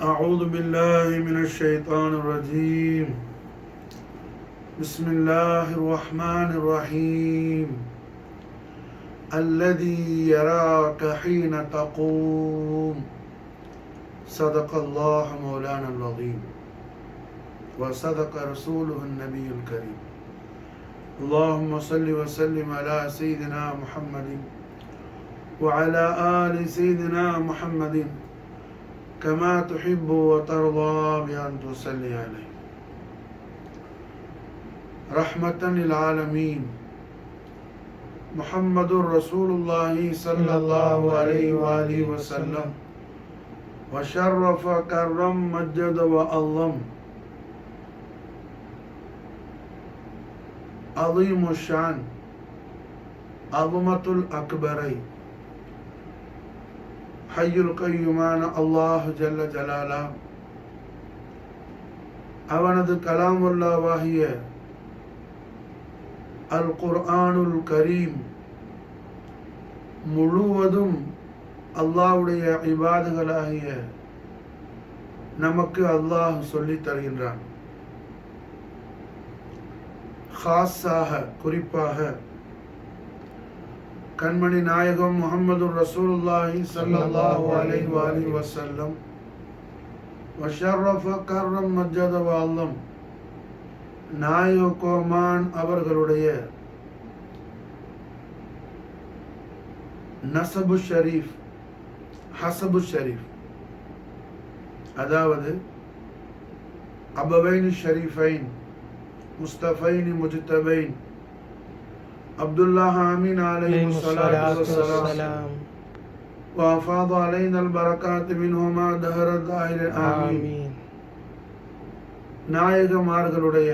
أعوذ بالله من الشيطان الرجيم. بسم الله الرحمن الرحيم. الذي يراك حين تقوم. صدق الله مولانا العظيم وصدق رسوله النبي الكريم. اللهم صل وسلم على سيدنا محمد وعلى آل سيدنا محمد كما تحب وترضى بأن تصلي عليه. رحمة للعالمين محمد رسول الله صلى الله عليه وآله وسلم وشرف كرم مجد وعظم عظيم الشان عظمة الأكبرين ஹய்யுல் கய்யுமான அல்லாஹ் ஜல்ல ஜலாலா அவனது கலாமுல்லாவாகிய அல் குர்ஆனுல் கரீம் முழுவதும் அல்லாஹ்வுடைய இபாதுகளாகிய நமக்கு அல்லாஹ் சொல்லித் தருகின்றான். ஹாஸாக குறிப்பாக கண்மணி நாயகம் முஹம்மது ரசூலுல்லாஹி ஸல்லல்லாஹு அலைஹி வஸல்லம் வஷர்ரஃப கர்ரம் மஜ்ஜத வஅல்லம் நாயக கோமான் அவர்களுடைய நஸபு ஷரீஃப் ஹஸபு ஷரீஃப், அதாவது அபவைன் ஷரீஃபைன் முஸ்தஃபைன் முஜ்தபைன் அப்துல்லாஹ் ஆமீன் அலைஹி ஸலாத்து வஸ்ஸலாம் وافاض علينا البركات منهما دهر الظاهر آمين. நாயகமார்களுடைய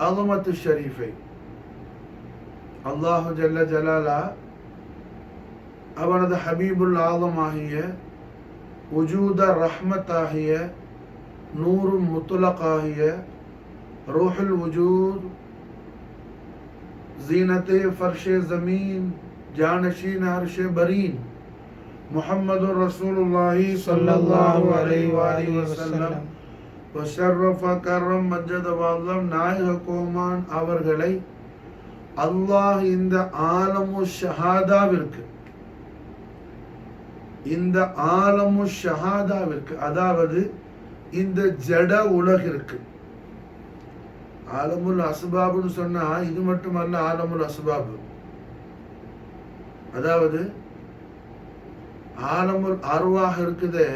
அலமத்து ஷரீஃபை அல்லாஹு ஜல்ல ஜலாலா அவனது ஹபீபுல் ஆலம் ஆகிய உஜூத ரஹ்மத் ஆகிய நூறு முத்துலக் ஆகிய ரூஹுல் வஜூத் ज़ीनते फ़र्शे ज़मीन जानशीन अर्शे बरीन मुहम्मदुर रसूलुल्लाहि सल्लल्लाहु अलैहि वसल्लम वशर्रफ़ करम मज्जद वअल्लम நாயக கோமான் அவர்களை அல்லாஹ் இந்த ஆலமு ஷஹாதாவிற்கு அதாவது இந்த ஜட உலகிற்கு, ஆலமுல் அஸ்பாப்னு சொன்னா இது மட்டுமல்ல, ஆலமுல் அஸ்பாப் அதாவது ஆலமுல் அர்வாஹ் இருக்குதே,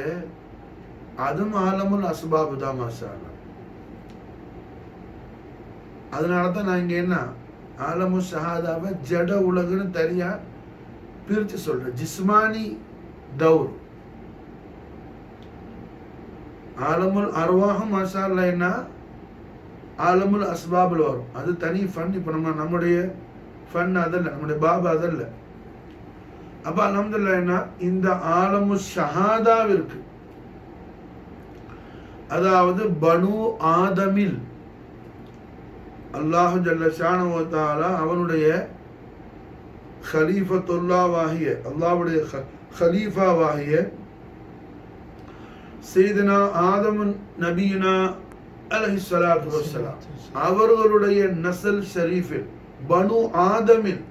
அதுவும் ஆலமுல் அஸ்பாப் தான் மாஷா அல்லாஹ். அதனாலதான் நான் இங்க என்ன ஆலமு ஷஹாதாவை ஜட உலகுன்னு தனியா பிரிச்சு சொல்றேன். ஜிஸ்மானி தௌர் ஆலமுல் அர்வாஹும் மாஷா அல்லாஹ் என்ன ஆலமுல் அஸ்பாபில் வரும், அது தனி ஃபன். இப்போ நம்முடைய ஃபன் அதல்ல, நம்முடைய பாபா அதல்ல. அப்போ அல்ஹம்துலில்லாஹ் என்ன இந்த ஆலமு ஷஹாதாவிற்கு, அதாவது பனு ஆதமில் அல்லாஹு ஜல்ல ஷானஹு வ தஆலா அவனுடைய ஹலீஃபத்துல்லாவாகிய அல்லாஹ்வுடைய ஹலீஃபாவாகிய சையதுனா ஆதம் நபியுனா அலைஹிஸ்ஸலாத்து வஸ்ஸலாம் அவர்களுடைய நஸ்ல் ஷரீஃபில் பனு ஆதமில்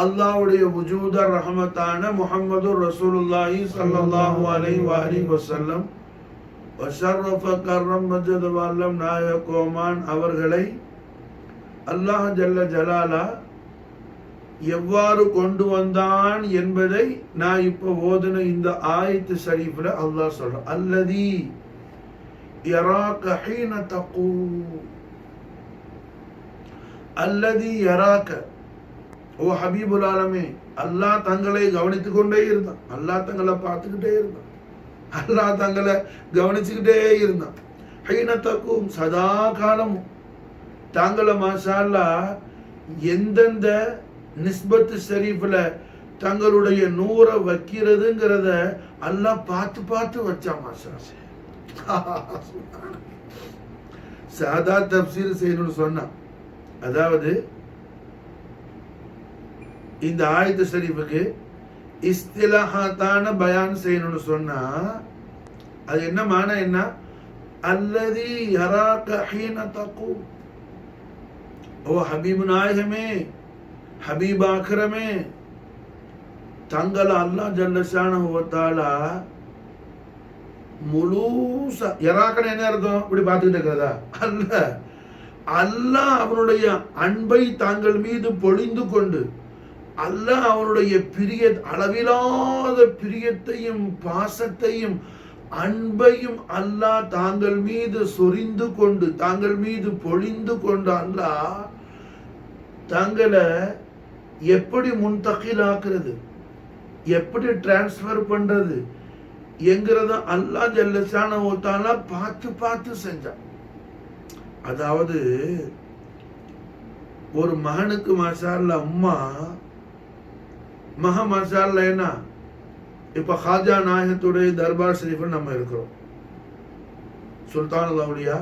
அல்லாஹ்வுடைய வஜூத ரஹமத்தான முஹம்மது ரசூலுல்லாஹி ஸல்லல்லாஹு அலைஹி வஸல்லம் வஷர்ரஃப கர்ரம் மஜ்ஜத வஅல்லம் நாயக கோமான் அவர்களை அல்லாஹ் ஜல்ல ஜலாலா எவ்வாறு கொண்டு வந்தான் என்பதை நான் இப்போ ஓதுன இந்த ஆயத்து ஷரீஃப்ல அல்லாஹ் சொல்றான். அல்லதி யராக ஹீன தகூம். அல்லதி யராக, ஓ ஹபீபுல் ஆலமே, அல்லாஹ் தங்களை கவனித்துக் கொண்டே இருந்தான், அல்லாஹ் தங்களை பார்த்துக்கிட்டே இருந்தான், அல்லாஹ் தங்களை கவனிச்சுக்கிட்டே இருந்தான். ஹீன தகூம், சதா காலமும் தாங்களை மாஷா அல்லாஹ் எந்தெந்த நிஸ்பத்து ஷரீஃப்ல தங்களுடைய நூரை வைக்கிறதுங்கிறத அல்லாஹ் பார்த்து பார்த்து வச்சான் மாஷா. சாதா தப்சீர் செய்யணும்னு சொன்னான். அதாவது இந்த ஆயத்து ஷரீஃபுக்கு இஸ்திலாஹாத்தான பயான் செய்யணும்னு சொன்னா அது என்ன மானா என்ன? அல்லதி யராக ஹீன தகூம். ஓ ஹபீப் நாயகமே, ஹபீப் ஆக்ரமே, தங்களை அல்லாஹ் ஜல்ல ஷானஹு வ தஆலா முழுசா யராக்கன என்ன அர்த்தம்? இப்படி பார்த்துக்கிட்டு இருக்கிறதா? அல்ல, அல்லாஹ் அவனுடைய அன்பை தாங்கள் மீது பொழிந்து கொண்டு, அல்லாஹ் அவனுடைய அளவிலாத பிரியத்தையும் பாசத்தையும் அன்பையும் அல்லாஹ் தாங்கள் மீது சொரிந்து கொண்டு, தாங்கள் மீது பொழிந்து கொண்டு, அல்லாஹ் தாங்களை எப்படி முன்தகிலாக்குறது, எப்படி டிரான்ஸ்ஃபர் பண்றது என்கிறத அல்லாஹ் ஜல்ல ஷானஹு வ தஆலா பார்த்து பார்த்து செஞ்சான். அதாவது ஒரு மகனுக்கு மாஷா அல்லாஹ் உம்மா மாஷா அல்லாஹ் என்ன, இப்ப ஹாஜா நாயகத்துடைய தர்பார் ஷரீஃபில் நம்ம இருக்கிறோம். சுல்தான் அவுலியா,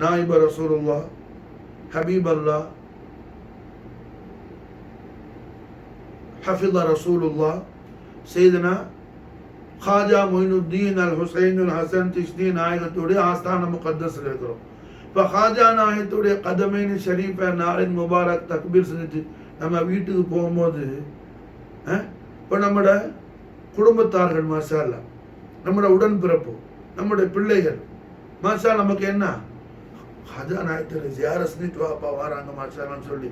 நாயிப ரசூலுல்லாஹ், ஹபீப் அல்லாஹ், ஹஃபித ரசூலுல்லாஹ், சையதுனா ஹாஜா மொயினுத்தீன் அல் ஹுசைன் அல் ஹசன் திஷ்தி நாயகத்துடைய ஆஸ்தான முகத்தஸில் இருக்கிறோம். இப்போ ஹாஜா நாயகத்துடைய கதமைனி ஷரீஃபை நாளின் முபாரக் தக்பீர் செஞ்சுட்டு நம்ம வீட்டுக்கு போகும்போது இப்போ நம்மட குடும்பத்தார்கள் மாஷா அல்லாஹ், நம்மட உடன்பிறப்பு, நம்முடைய பிள்ளைகள் மாஷா நமக்கு என்ன ஹாஜா நாயகத்துடைய ஜியாரத் செஞ்சுட்டு வாப்பா வராங்க மாஷா அல்லான்னு சொல்லி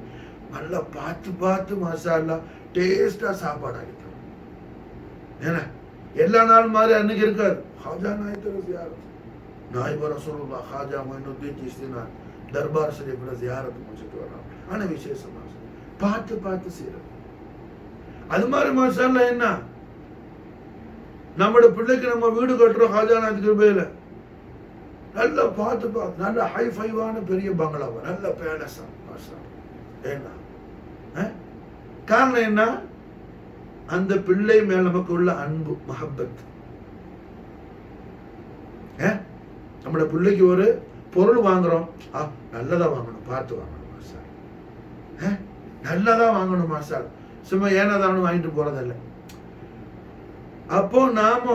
நல்லா பார்த்து பார்த்து மாஷா அல்லாஹ் டேஸ்டா சாப்பாடு ஆகிட்டோம். ஏன்னா எல்லா நாள் மாதிரி அன்னைக்கு இருக்காது. ஹாஜா நாயகத்துடைய ஜியாரத், நாயிப ரசூலுல்லாஹ் ஹாஜா மொயினுத்தீன் சிஸ்தினா தர்பார் ஷரீஃப்ல ஜியாரத் முடிச்சிட்டு வர்றாங்க. ஆனா விசேஷமா பார்த்து பார்த்து செய்யறது. அது மாதிரி மாஷா அல்லாஹ் என்ன, நம்மளோட பிள்ளைக்கு நம்ம வீடு கட்டுறோம் ஹாஜா நாயகத்துக்கு கிருபையில, நல்லா பார்த்து பார்த்து நல்ல ஹைஃபைவான பெரிய பங்களாவா, நல்ல பேலஸா மாஷா. என்ன காரணம் என்ன? அந்த பிள்ளை மேல நமக்கு உள்ள அன்பு மஹப்பத். நம்மளோட பிள்ளைக்கு ஒரு பொருள் வாங்குறோம், நல்லதா வாங்கணும், பார்த்து வாங்கணும் மாஷா, நல்லதா வாங்கணும் மாஷா, சும்மா ஏனாதான் வாங்கிட்டு போறதில்லை. அப்போ நாம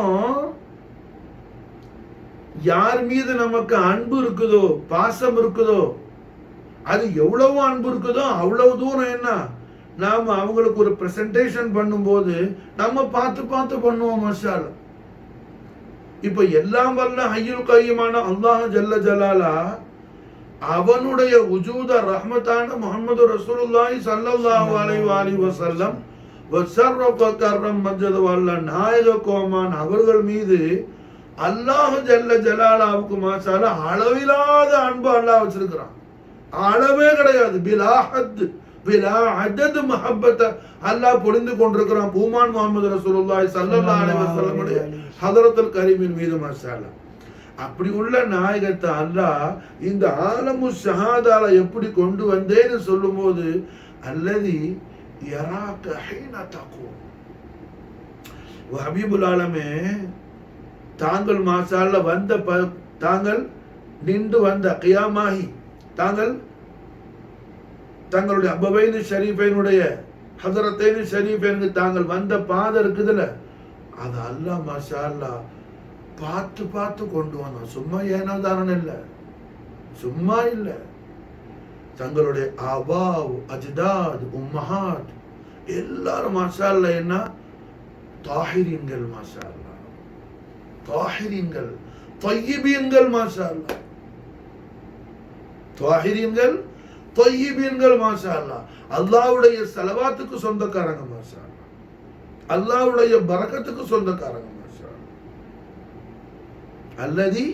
யார் மீது நமக்கு அன்பு இருக்குதோ, பாசம் இருக்குதோ, அது எவ்வளவு அன்பு இருக்குதோ அவ்வளவு தூரம் என்ன நாம அவங்களுக்கு ஒரு பிரசன்டேஷன் பண்ணும்போது நம்ம பார்த்து பார்த்து பண்ணுவோம் மாஷா அல்லாஹ். இப்ப எல்லாம் வல்ல ஹய்யுல் கய்யூமான அல்லாஹ் ஜல்ல ஜலாலா அவனுடைய உஜூத ரஹ்மத்தான முஹம்மது ரசூலுல்லாஹி ஸல்லல்லாஹு அலைஹி வஸல்லம் வஸர்ரஃப கர்ரம் மஜ்ஜத வல்ல நாயக கோமான் அவர்கள் மீது அல்லாஹ் ஜல்ல ஜலாலாவுக்கு மாஷா அல்லாஹ் அளவிலாத அன்பு அல்லாஹ் வச்சிருக்கிறான். அளவே கிடையாது. பிலா ஹத் பிலா அதத் மஹப்பத அல்லாஹ் பொழிந்து கொண்டிருக்கிறான் பூமான் முஹம்மது ரசூலுல்லாஹி ஸல்லல்லாஹு அலைஹி வஸல்லம் உடைய ஹதரத்துல் கரீமின் மீது மாஷா அல்லாஹ். அப்படி உள்ள நாயகத்தை அல்லாஹ் இந்த ஆலமு ஷஹாதால எப்படி கொண்டு வந்தேன்னு சொல்லும்போது அல்லதி யராக ஹீன தகூம். ஹபீபுல் ஆலமே, தாங்கள் மாஷா அல்லாஹ் வந்த தாங்கள் நின்று வந்த கியாமாகி தாங்கள் தங்களுடைய அபவைனு ஷரீஃபைனுடைய ஹதரத்தைனு ஷரீஃபைனுக்கு தாங்கள் வந்த பாதை இருக்குதுல்ல, அது அல்லாஹ் மாஷா அல்லாஹ் பார்த்து பார்த்து கொண்டு வந்தோம். சும்மா ஏனோ தானே இல்லை, சும்மா இல்லை. தங்களுடைய ஆபாவ் அஜ்தாத் உம்மஹாத் எல்லாரும் மாஷா அல்லாஹ் என்ன தாஹிரீன்கள் மாஷா அல்லாஹ், தாஹிரீன்கள் தய்யிபீன்கள் மாஷா அல்லாஹ், தாஹிரீன்கள் தய்யிபீன்கள் மாஷா அல்லாஹ். அல்லாஹ்வுடைய ஸலவாத்துக்கு சொந்தக்காரங்க மாஷா அல்லாஹ், அல்லாஹ்வுடைய பரக்கத்துக்கு சொந்தக்காரங்க மாஷா அல்லாஹ். அல்லதி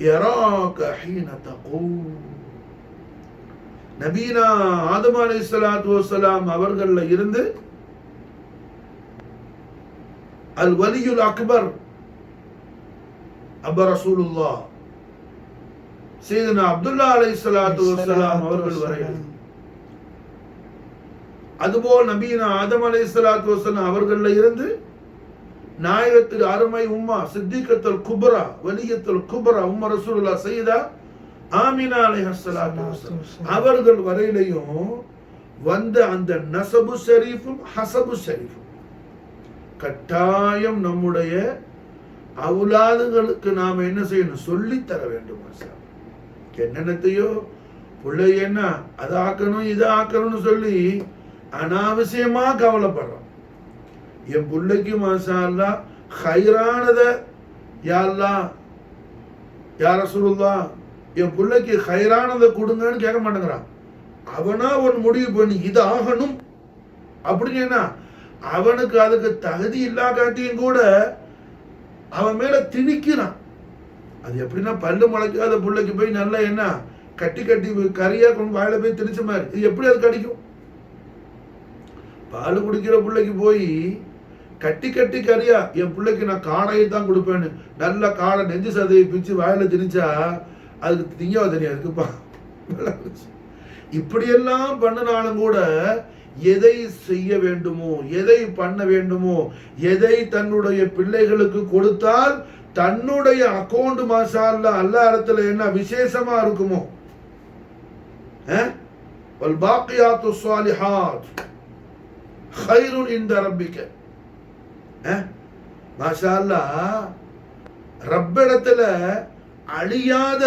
யராக ஹீன தகூம். நபீனா ஆதம் அலைஹிஸ்ஸலாத்து வஸ்ஸலாம் அவர்கள்ல இருந்து அல் வலியுல் அக்பர் அப ரசூலுல்லாஹ் சையதுனா அப்துல்லா அலைஹிஸ்ஸலாத்து வஸ்ஸலாம் அவர்கள் வரை, அதுபோல் நபீனா ஆதம் அலைஹிஸ்ஸலாத்து வஸ்ஸலாம் அவர்கள்ல இருந்து நாயகத்துக்கு அருமை உம்மா சித்திகத்துல் குப்ரா வலியத்துல் குப்ரா உம்ம ரசூலுல்லாஹ் சையதா ஆமினா அலைஹிஸ்ஸலாத்து வஸ்ஸலாம் அவர்கள் வரையிலையும் வந்த அந்த நஸபு ஷரீஃபும் ஹஸபு ஷரீஃபும் கட்டாயம் நம்முடைய அவுலாதுகளுக்கு நாம என்ன செய்யணும், சொல்லித்தர வேண்டும். என்னென்னத்தையோ பிள்ளை என்ன அதை ஆக்கணும் இதை ஆக்கணும்னு சொல்லி அனாவசியமா கவலைப்படுறோம். என் பிள்ளைக்கு மாஷா அல்லாஹ் ஹைரானத யா அல்லாஹ் யா ரசூலுல்லாஹ் என் பிள்ளைக்கு ஹைரானதை கொடுங்கன்னு கேட்க மாட்டேங்கிறான். அவனா ஒரு முடிவு பண்ணி இது ஆகணும் அப்படின்னு அவனுக்கு அதுக்கு தகுதி இல்லா காட்டியும் கூட அவன் மேல திணிக்கிறான். அது எப்படின்னா பல்லு முளைக்காத பிள்ளைக்கு போய் நல்லா என்ன கட்டி கட்டி கறியா கொண்டு வாயில போய் திணிச்ச மாதிரி இது எப்படி அது கடிக்கும்? பால் குடிக்கிற பிள்ளைக்கு போய் கட்டி கட்டி கறியா என் பிள்ளைக்கு நான் காடையை தான் கொடுப்பேன்னு நல்ல காடை நெஞ்சு சதையை பிச்சு வாயில திணிச்சா அதுக்கு திங்கவா தெரியாது இருக்குப்பா. இப்படியெல்லாம் பண்ணினாலும் கூட எதை செய்ய வேண்டுமோ, எதை பண்ண வேண்டுமோ, எதை தன்னுடைய பிள்ளைகளுக்கு கொடுத்தால் தன்னுடைய அக்கௌண்ட் மாஷா அல்லாஹ் அல்லாஹ் இடத்துல என்ன விசேஷமா இருக்குமோ, வல் பாக்கியாத்து ஸாலிஹாத் கைருன் இன்த ரப்பிக, மாஷா அல்லாஹ் ரப்பிடத்துல அழியாத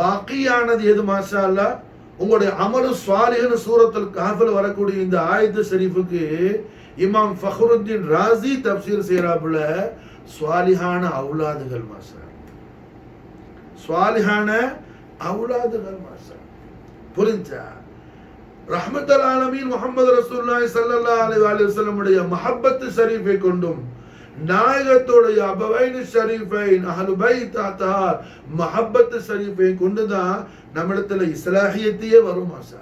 பாக்கியானது எது மாஷா அல்லாஹ் உங்களுடைய அமலு ஸாலிஹ்னு சூரத்துல் கஹ்ஃப்ல வரக்கூடிய இந்த ஆயத்து ஷரீஃபுக்கு இமாம் ஃபக்ருத்தீன் ராஸி தஃப்சீர் செய்றாப்புல ஸாலிஹான அவுலாதுகள் மாஷா ஸாலிஹான அவுலாதுகள் மாஷா. புரிஞ்சா? ரஹ்மத்துல் ஆலமீன் முஹம்மது ரசூலுல்லாஹி ஸல்லல்லாஹு அலைஹி வஸல்லம் உடைய மஹப்பத் ஷரீஃபை கொண்டும் நாயகத்துடைய அபவைன் ஷரீஃபைன் அஹ்லு பைத் அத்ஹார் மஹப்பத் ஷரீஃபை கொண்டு தான் நம்மிடத்துல இஸ்லாஹியத்தையே வரும் மாஷா.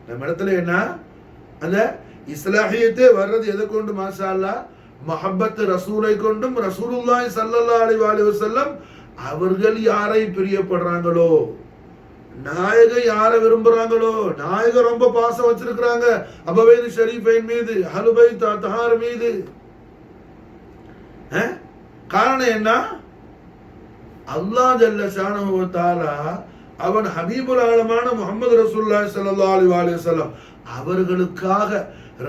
நம்மிடத்துல என்ன அந்த இஸ்லாஹியத்தே வர்றது எதை கொண்டு மாஷா அல்லாஹ் மஹப்பத் ரசூலை கொண்டும் ரசூலுல்லாஹி ஸல்லல்லாஹு அலைஹி வஸல்லம் அவர்கள் யாரை பிரியப்படுறாங்களோ, நாயகர் யாரை விரும்புறாங்களோ, நாயகர் ரொம்ப பாசம் வச்சிருக்கிறாங்க அபவைன் ஷரீஃபைன் மீது அஹ்லு பைத் அத்ஹார் மீது. காரணம் என்ன? அல்லாஹ் ஜல்ல ஷானஹு வ தஆலா அவன் ஹபீபுல் ஆலமான முஹம்மது ரசூலுல்லாஹி ஸல்லல்லாஹு அலைஹி வஸல்லம் அவர்களுக்காக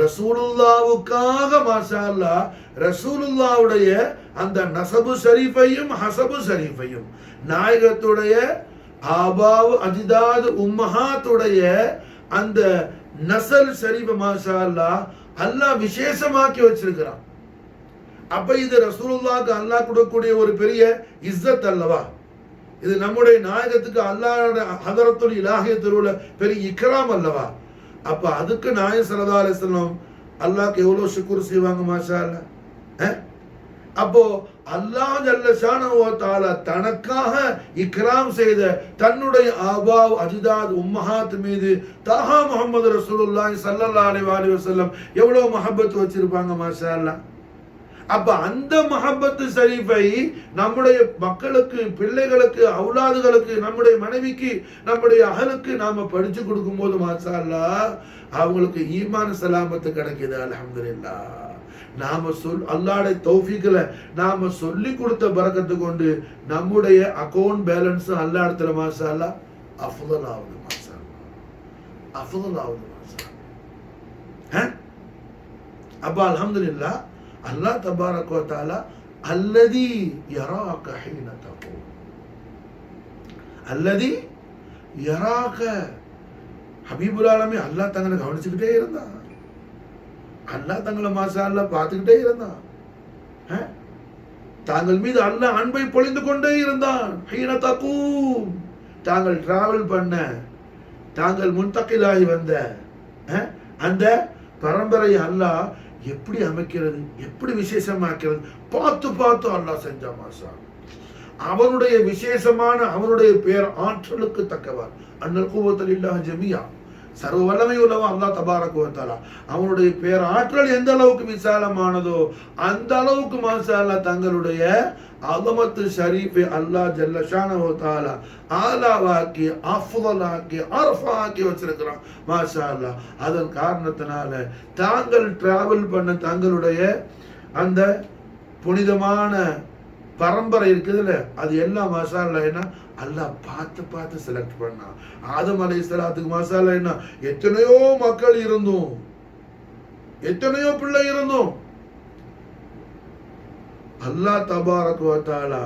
ரசூலுல்லாவுக்காக மாஷா அல்லாஹ் ரசூலுல்லாவுடைய அந்த நஸபு ஷரீஃபையும் ஹஸபு ஷரீஃபையும் நாயகத்துடைய ஆபாவு அஜிதாது உம்மஹாத்துடைய அந்த நஸல் ஷரீஃப் மாஷா அல்லாஹ் அல்லாஹ் விசேஷமாக்கி வச்சிருக்கிறான். அப்ப இது ரசூலுல்லாஹ்க்கு அல்லாஹ் கொடுக்கக்கூடிய ஒரு பெரிய இஸ்ஸத் அல்லவா? இது நம்முடைய நாயகத்துக்கு அல்லாஹ்வோட ஹதரத்துல் இலாஹியத்தில் உள்ள பெரிய இக்ராம் அல்லவா? அப்ப அதுக்கு நாயகம் ஸல்லல்லாஹு அலைஹி வஸல்லம் அல்லாஹ்க்கு எவ்வளவு ஷுக்ர் செய்வாங்க மாஷா அல்லாஹ். அப்போ அல்லாஹ் ஜல்ல ஷானஹு வ தஆலா தனக்காக இக்ராம் செய்த தன்னுடைய ஆபாவ் அஜிதாத் உம்மஹாத் மீது தாஹா முஹம்மது ரசூலுல்லாஹி ஸல்லல்லாஹு அலைஹி வஸல்லம் எவ்வளவு மஹப்பத் வச்சிருப்பாங்க மாஷா அல்லாஹ். அப்ப அந்த மஹப்பத் ஷரீஃபை நம்முடைய மக்களுக்கு, பிள்ளைகளுக்கு, அவுலாதுகளுக்கு, நம்முடைய மனைவிக்கு, நம்முடைய அஹலுக்கு நாம படிச்சு கொடுக்கும் போது மாஷா அல்லாஹ் அவங்களுக்கு ஈமான் சலாமத்து கிடைக்குது. அல்ஹம்துலில்லாஹ். நாம அல்லாஹ்வுடைய தௌஃபீக்ல நாம சொல்லி கொடுத்த பரக்கத்து கொண்டு நம்முடைய அக்கவுண்ட் பேலன்ஸ் அல்லாஹ் இடத்துல மாஷா அல்லாஹ் அஃதல் ஆகுது மாஷா அல்லாஹ், அஃதல் ஆகுது மாஷா அல்லாஹ். அப்ப அல்ஹம்துலில்லாஹ் அல்லாஹ் தபாரக வ தஆலா அல்லதி யராக ஹீன தகூம், அல்லதி யராக ஹபீபுல் ஆலமீன் அல்லாஹ் தங்களை கவனிச்சுக்கிட்டே இருந்தான். அல்லாஹ் தங்களை மாஷா அல்லாஹ் பார்த்துக்கிட்டே இருந்தான். தாங்கள் மீது அல்லாஹ் அன்பை பொழிந்து கொண்டே இருந்தான். ஹீன தகூம், தாங்கள் டிராவல் பண்ண, தாங்கள் முன்தகிலாகி வந்த அந்த பரம்பரை அல்லாஹ் எப்படி அமைக்கிறது, எப்படி விசேஷமாக்கிறது பார்த்து பார்த்து அல்லாஹ் செஞ்சா மாஷா. அவனுடைய விசேஷமான அவனுடைய பேர் ஆற்றலுக்கு தக்கவார் அன்னல் குவத்த லில்லாஹி ஜமீஆ, சர்வ வல்லமை உள்ளவன் அல்லாஹ் தபாரக வ தஆலா. அவனுடைய பேர் ஆற்றல் எந்த அளவுக்கு விசாலமானதோ அந்த அளவுக்கு மாஷா அல்லாஹ் தங்களுடைய அஸமத்து ஷரீஃபை அல்லாஹ் ஜல்ல ஷானஹு வ தஆலா ஆலாவாக்கி அஃதலாக்கி அர்ஃபாக்கி வச்சிருக்கிறான் மாஷா அல்லாஹ். அதன் காரணத்தினால தாங்கள் டிராவல் பண்ண தங்களுடைய அந்த புனிதமான பரம்பரை இருக்குதுல்ல அது எல்லாம் மாஷா அல்லாஹ் என்ன அல்லாஹ் பார்த்து பார்த்து செலக்ட் பண்ணான். ஆதம் அலைஹிஸ்ஸலாத்துக்கு மாஷா அல்லாஹ் என்ன எத்தனையோ மக்கள் இருந்தும், எத்தனையோ பிள்ளை இருந்தும் அல்லாஹ் தபாரக வ தஆலா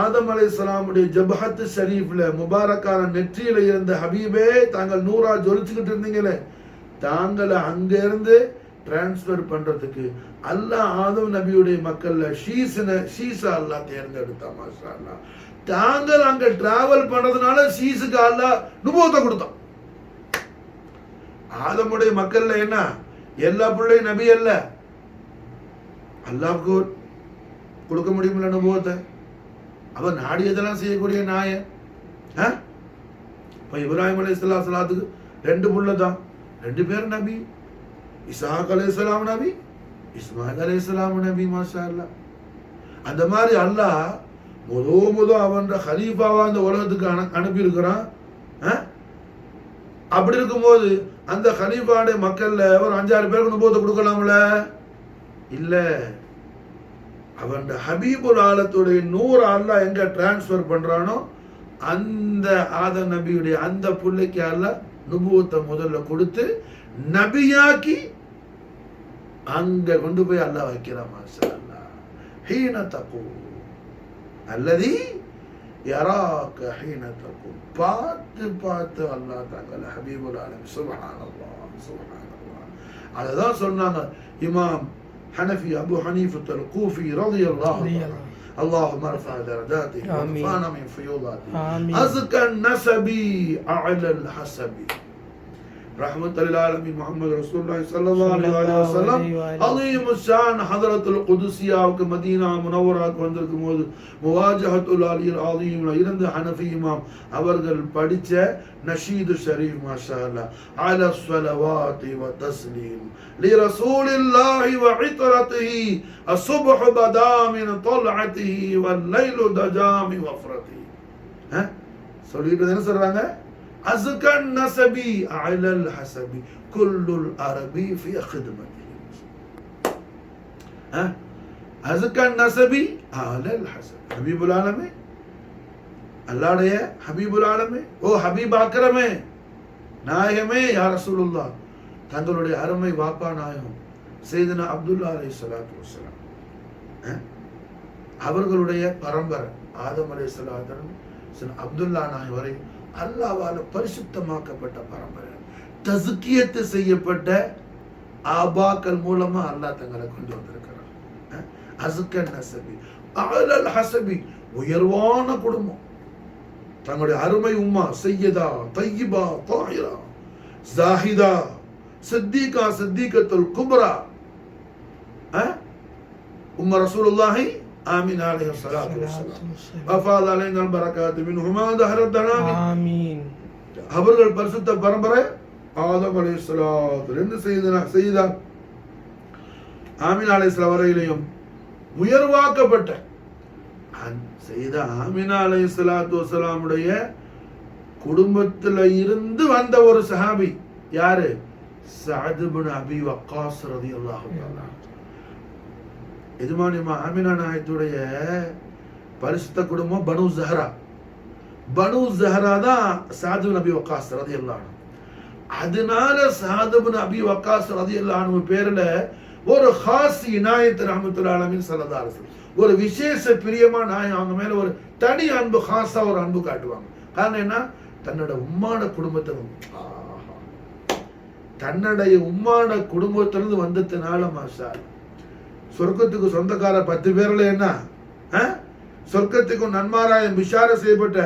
ஆதம் அலைஹிஸ்ஸலாமுடைய ஜபஹத் ஷரீஃப்ல முபாரக்கான நெற்றியில இருந்த ஹபீபே தாங்கள் நூறா ஜொலிச்சுக்கிட்டு இருந்தீங்களே, தாங்களை அங்க இருந்து டிரான்ஸ்பர் பண்றதுக்கு அல்லாஹ் ஆதம் நபியுடைய மக்கள்ல ஷீஸா அல்லாஹ் தேர்ந்தெடுத்தா. மாஷா அல்லாஹ், தாங்கள் அங்க டிராவல் பண்றதுனால ஷீஸுக்கு அல்லாஹ் நுபுவத்தை கொடுத்தான். ஆதமுடைய மக்கள்ல என்ன எல்லா பிள்ளையும் நபி அல்ல, அல்லாஹ்வுக்கு கொடுக்க முடியுமில்ல நுபுவத்தை. அவன் நாடியதெல்லாம் செய்யக்கூடிய நாயன். இப்ப இப்ராஹிம் அலைஹிஸ்ஸலாத்துக்கு 2 புள்ள தான், 2 பேர் நபி. இஸ்ஹாக் அலைஹிஸ்ஸலாம் நபி, இஸ்மாயில் அலைஹிஸ்ஸலாம் நபி. மாஷா அல்லாஹ், அந்த மாதிரி அல்லாஹ் முத அவன் ஹலீஃபாவா அந்த உலகத்துக்கு அனுப்பி இருக்கிறான். அப்படி இருக்கும்போது அந்த ஹலீஃபாவுடைய மக்கள்ல ஒரு 5-6 பேருக்கு நுபுவத்தை கொடுக்கலாம்ல? இல்ல, அவன் ஹபீபுல் ஆலத்துடைய 100 அல்லாஹ் எங்க டிரான்ஸ்பர் பண்றானோ அந்த ஆதம் நபியுடைய அந்த புள்ளைக்கு அல்லாஹ் நுபுவத்தை முதல்ல கொடுத்து நபியாக்கி அங்க கொண்டு போய் அல்லாஹ் வைக்கிறான். மாஷா அல்லாஹ், ஹீன தகு அல்லதி யராக ஹீன தகு, பார்த்து பார்த்து அல்லாஹ் தங்கள் ஹபீபுல் ஆலம். சுப்ஹானல்லாஹ் சுப்ஹானல்லாஹ். அதுதான் சொன்னாங்க இமாம் حنفي أبو حنيفة الكوفي رضي الله عنه، اللهم ارفع درجاته وارفعنا من فيوضاته، أزكى النسب أعلى الحسب، رحمة للعالمين محمد رسول الله صلى الله عليه وسلم. عظيم الشان حضرة القدسية وك مدينة منورة வந்திருக்கும் போது முவாஜஹத்துல் அலில் ஆலீம் இருந்த ஹனஃபி இமாம் அவர்கள் படிச்ச நஷீது ஷரீஃப். மாஷா அல்லாஹ், அலா ஸலவாத்தி வ தஸ்லீம் லி ரசூலில்லாஹி வ இத்ரத்திஹி அஸ்ஸுப்ஹு பதா மின் தல்அத்திஹி வல் லைலு தஜா மின் வஃப்ரத்திஹி. சொல்லிட்டு என்ன சொல்றாங்க? أزكى النسب على الحسب كل العربي في خدمته. أزكى النسب على الحسب. حبيب العالمين அல்லாஹ்வுடைய ஹபீபுல் ஆலமே, ஓ ஹபீப் அக்ரமே, நாயகமே, யா ரசூலுல்லாஹ், தங்களுடைய அருமை வாப்பா நாயகம் சையதுனா அப்துல்லா அலைஹிஸ்ஸலாத்து வஸ்ஸலாம் அவர்களுடைய பரம்பரை ஆதம் அலைஹிஸ்ஸலாம் அப்துல்லா நாயகம் வரை அல்லாஹ்வால பரிசுத்தமாக்கப்பட்ட பரம்பரை, தஸ்கியத்து செய்யப்பட்ட ஆபாக்கள் மூலமா அல்லாஹ் தங்களை கொண்டு வந்திருக்கிறார். அஸ்கன் நஸபி அலல் ஹஸபி, உயர்வான குடும்பம். தங்களுடைய அருமை உம்மா சையதா தய்யிபா தாஹிரா ஜாஹிதா சித்திகா சித்திகத்துல் குப்ரா உம்ம ரசூலுல்லாஹி آمين عليه الصلاة والسلام وفاض علينا البركات منهما ظهر الدنام آمين. அவர்கள் பரிசுத்த பரம்பரை ஆதம் அலைஹிஸ்ஸலாத்து இருந்து சையதா ஆமீனா அலைஹிஸ்ஸலாம் வரையிலும் உயர்வாக்கப்பட்ட சையதா ஆமீனா அலைஹிஸ்ஸலாத்து வஸலாமுடைய குடும்பத்துல இருந்து வந்த ஒரு சஹாபி யாரு? சஅத் இப்னு அபி வக்காஸ் ரலியல்லாஹு தஆலா. எஜமானிமா ஆமினா நாயத்துடைய பரிசுத்த குடும்பம் பனு ஜஹரா. பனு ஜஹரா தான் சஅத் இப்னு அபி வக்காஸ் ரலியல்லாஹு அன்ஹு. அதனால சஅத் இப்னு அபி வக்காஸ் ரலியல்லாஹு அன்ஹு பேர்ல ஒரு ஹாஸ் இனாயத் ரஹ்மத்துல்லாஹி அலைஹி ஸல்லல்லாஹு அலைஹி வஸல்லம், ஒரு விசேஷ பிரியமா நாயகம் அவங்க மேல ஒரு தனி அன்பு, ஹாஸா ஒரு அன்பு காட்டுவாங்க. காரணம் என்ன? தன்னோட உம்மான குடும்பத்திலிருந்து தன்னுடைய உம்மான குடும்பத்திலிருந்து வந்ததுனால மாஷா சொர்க்கத்துக்கு சொந்தக்கார 10 பேர்ல என்ன சொர்க்கத்துக்கு நன்மாராயம் பிஷார செய்யப்பட்ட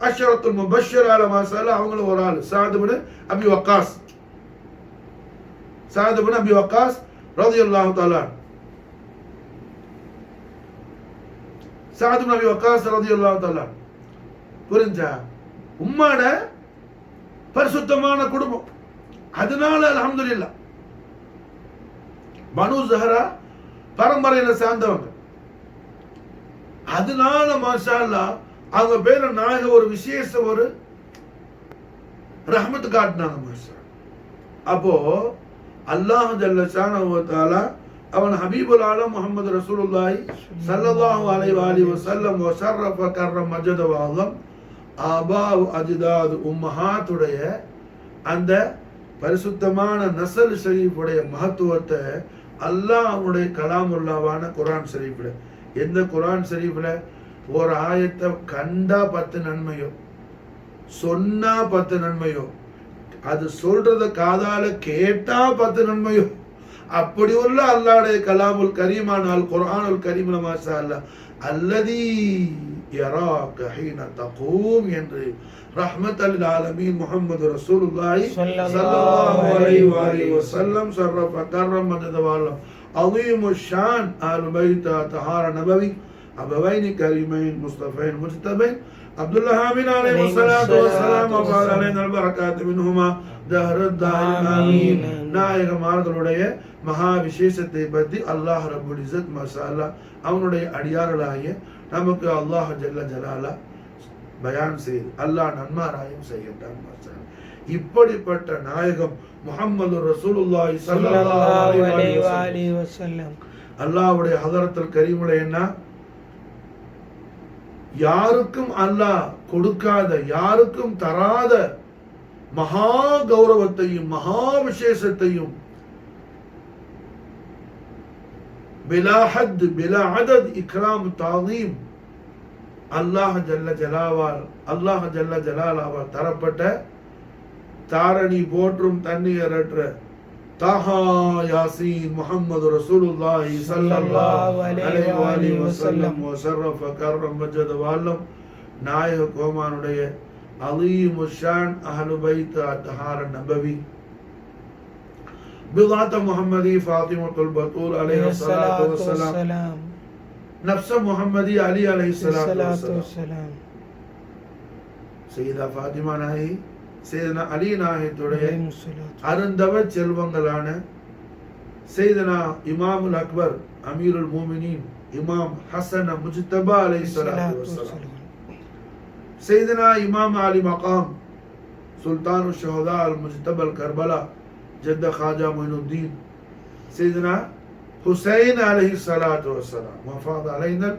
அஷ்ரத்துல் முபஷ்ஷரால மாஷா அவங்கள ஒரு ஆள் சஅத் இப்னு அபி வக்காஸ். சஅத் இப்னு அபி வக்காஸ் ரலியல்லாஹு தஆலா. சஅத் இப்னு அபி வக்காஸ் ரலியல்லாஹு தஆலா புரிஞ்சா? உம்மாட பரிசுத்தமான குடும்பம். அதனால அல்ஹம்துலில்லாஹ் பனு ஜஹரா பரம்பரையில சார்ந்தவங்க. அதனால மாஷா அல்லாஹ் அவங்க பேர நாயக ஒரு விசேஷ ஒரு ரஹ்மத் காட்டினாங்க மாஷா. அப்போ அல்லாஹ் ஜல்ல ஷானஹு வ தஆலா அவன் ஹபீபுல் ஆலம் முஹம்மது ரசூலுல்லாஹி ஸல்லல்லாஹு அலைஹி வஸல்லம் வ ஷர்ரஃப கர்ரம் மஜத வ அஸம் ஆபா அஜ்தாத் உம்மஹாத்துடைய அந்த பரிசுத்தமான நஸல் ஷரீஃபுடைய மகத்துவத்தை அல்லாஹ்வுடைய கலாமுல்லாவான குர்ஆன் ஷரீஃபில் எந்த குர்ஆன் ஷரீஃப்ல ஒரு ஆயத்தை கண்டா 10 நன்மையோ, சொன்னா 10 நன்மையோ, அது சொல்றத காதால கேட்டா 10 நன்மையோ, அப்படி உள்ள அல்லாஹ்வுடைய கலாமுல் கரீமானால் குர்ஆனுல் கரீம்ல மாஷா அல்லாஹ் அல்லதி யராக ஹீன தகூம் என்று ரஹ்மத்தல் ஆலமீன் முஹம்மது ரசூலுல்லாஹி ஸல்லல்லாஹு அலைஹி வஸல்லம் ஷர்ரஃப கர்ரம் மஜத வல்லம் அஸீமு ஷான் ஆல் பைத் தஹார நபவி அபவைனி கரீமைன் முஸ்தஃபைன் முஜ்தபைன் அப்துல்லா ஹாமின் அலைஹி ஸலாத்து வஸலாம் வபார அலைஹில் பரகாத் மின்ஹுமா தஹரத் தாயிம் ஆமீன். நாயகமார்களுடைய மகா விசேஷத்தை பற்றி அல்லாஹ் ரப்புல் இஸ்ஸத் மாஷா அல்லாஹ் அவனுடைய அடியார்களாகிய நமக்கு அல்லாஹ் ஜல்ல ஜலாலா பயான் செய்து அல்லாஹ் நன்மாராயம் செய்கின்றான் மாஷா அல்லாஹ். இப்படிப்பட்ட நாயகம் முஹம்மது ரசூலுல்லாஹி ஸல்லல்லாஹு அலைஹி வஸல்லம் அல்லாஹ்வுடைய ஹதரத்துல் கரீமுல என்ன யாருக்கும் அல்லாஹ் கொடுக்காத, யாருக்கும் தராத மகா கௌரவத்தையும் மகா விசேஷத்தையும் பிலா ஹத் பிலா அதத் இக்ராம் தாதீம் அல்லாஹ் ஜல்ல ஜலாலாவால் தரப்பட்ட தாரணி போற்றும் தண்ணீரற்ற தாஹா யாசீன் முஹம்மது ரசூலுல்லாஹி ஸல்லல்லாஹு அலைஹி வஸல்லம் வஸர்ரஃப கர்ரம் வஜத வல்லம் நாயக கோமானுடைய அலீமு ஷான் அஹ்லு பைத் தஹார நபவி பிதாத் முஹம்மதி ஃபாத்திமத்துல் பத்தூல் அலைஹி ஸலாத்து வஸலாம் நஃப்ஸ முஹம்மதி அலி அலைஹி ஸலாத்து வஸலாம் சையதா ஃபாத்திமா நாயகி சையதனா அலி நாயகத்துடைய அருந்தவ செல்வங்களான சையதனா இமாமுல் அக்பர் அமீருல் மூமினீன் இமாம் ஹசன் முஜ்தபா அலைஹி ஸலாத்து வஸலாம் सैयदना इमाम आली मकाम सुल्तान शुहदा अल मुज्तबल करबला जद्द ख्वाजा मोइनुद्दीन सैयदना हुसैन अलैहि सलातु वस्सलाम वफाद अलैना